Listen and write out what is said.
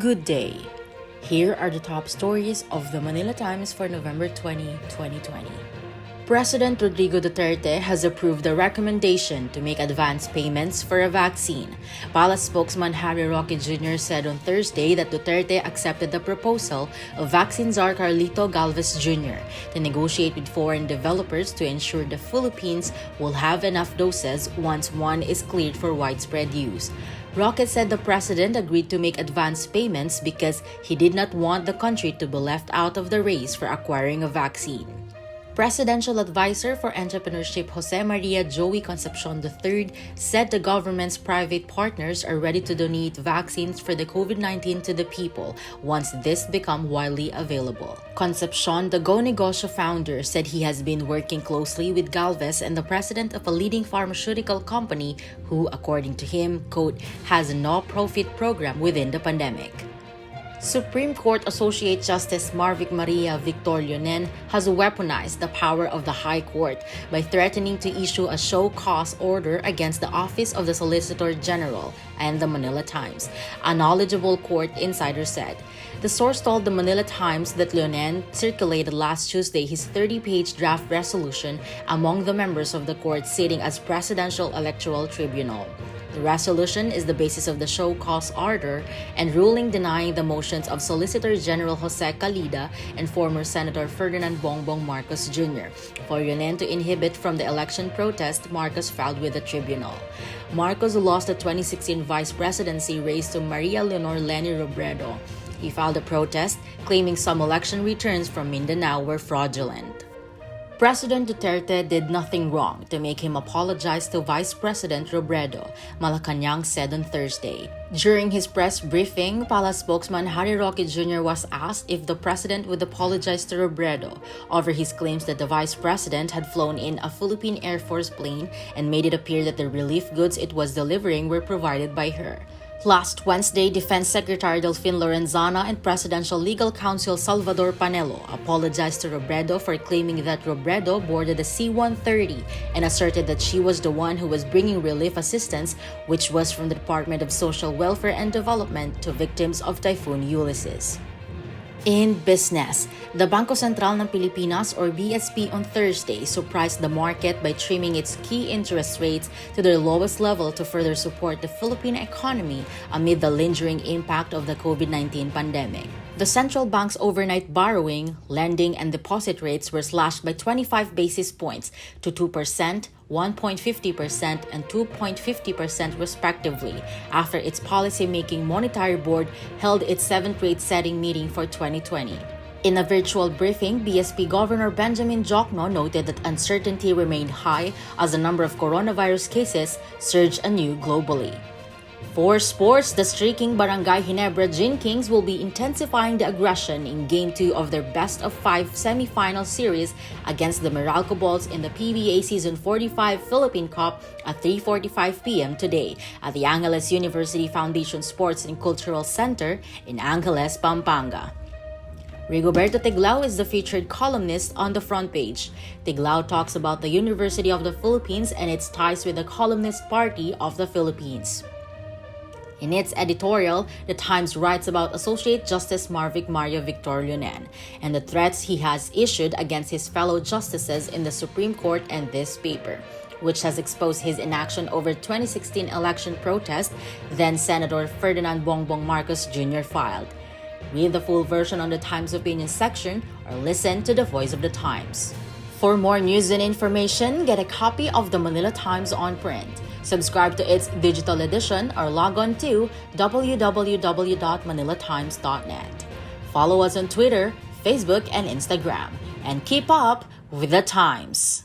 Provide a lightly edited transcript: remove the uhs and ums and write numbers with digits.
Good day. Here are the top stories of the Manila Times for November 20, 2020. President Rodrigo Duterte has approved the recommendation to make advance payments for a vaccine. Palace spokesman Harry Roque Jr. said on Thursday that Duterte accepted the proposal of vaccine czar Carlito Galvez Jr. to negotiate with foreign developers to ensure the Philippines will have enough doses once one is cleared for widespread use. Roque said the president agreed to make advance payments because he did not want the country to be left out of the race for acquiring a vaccine. Presidential Advisor for Entrepreneurship Jose Maria Joey Concepcion III said the government's private partners are ready to donate vaccines for the COVID-19 to the people once this become widely available. Concepcion, the Go Negosyo founder, said he has been working closely with Galvez and the president of a leading pharmaceutical company who, according to him, quote, has a no-profit program within the pandemic. Supreme Court Associate Justice Marvic Maria Victor Leonen has weaponized the power of the High Court by threatening to issue a show cause order against the Office of the Solicitor General and the Manila Times, a knowledgeable court insider said. The source told the Manila Times that Leonen circulated last Tuesday his 30-page draft resolution among the members of the court sitting as Presidential Electoral Tribunal. The resolution is the basis of the show cause order and ruling denying the motions of Solicitor General Jose Calida and former Senator Ferdinand Bongbong Marcos Jr. for Leonen to inhibit from the election protest Marcos filed with the tribunal. Marcos lost the 2016 vice presidency race to Maria Leonor Leni Robredo. He filed a protest claiming some election returns from Mindanao were fraudulent. President Duterte did nothing wrong to make him apologize to Vice President Robredo, Malacanang said on Thursday. During his press briefing, Palace spokesman Harry Roque Jr. was asked if the president would apologize to Robredo over his claims that the vice president had flown in a Philippine Air Force plane and made it appear that the relief goods it was delivering were provided by her. Last Wednesday, Defense Secretary Delfin Lorenzana and Presidential Legal Counsel Salvador Panelo apologized to Robredo for claiming that Robredo boarded the C-130 and asserted that she was the one who was bringing relief assistance, which was from the Department of Social Welfare and Development to victims of Typhoon Ulysses. In business, the Bangko Sentral ng Pilipinas or BSP on Thursday surprised the market by trimming its key interest rates to their lowest level to further support the Philippine economy amid the lingering impact of the COVID-19 pandemic. The central bank's overnight borrowing, lending, and deposit rates were slashed by 25 basis points to 2%, 1.50%, and 2.50% respectively after its policy-making monetary board held its 7th rate setting meeting for 2020. In a virtual briefing, BSP Governor Benjamin Jocno noted that uncertainty remained high as the number of coronavirus cases surged anew globally. For sports, the streaking Barangay Ginebra Gin Kings will be intensifying the aggression in Game 2 of their best-of-5 semi-final series against the Meralco Balls in the PBA Season 45 Philippine Cup at 3:45 p.m. today at the Angeles University Foundation Sports and Cultural Center in Angeles, Pampanga. Rigoberto Tiglao is the featured columnist on the front page. Tiglao talks about the University of the Philippines and its ties with the Columnist Party of the Philippines. In its editorial, The Times writes about Associate Justice Marvic Maria Victor Leonen and the threats he has issued against his fellow justices in the Supreme Court and this paper, which has exposed his inaction over 2016 election protest then Senator Ferdinand Bongbong Marcos Jr. filed. Read the full version on the Times Opinion section or listen to the Voice of the Times. For more news and information, get a copy of the Manila Times on print. Subscribe to its digital edition or log on to www.manilatimes.net. Follow us on Twitter, Facebook, and Instagram. And keep up with the Times.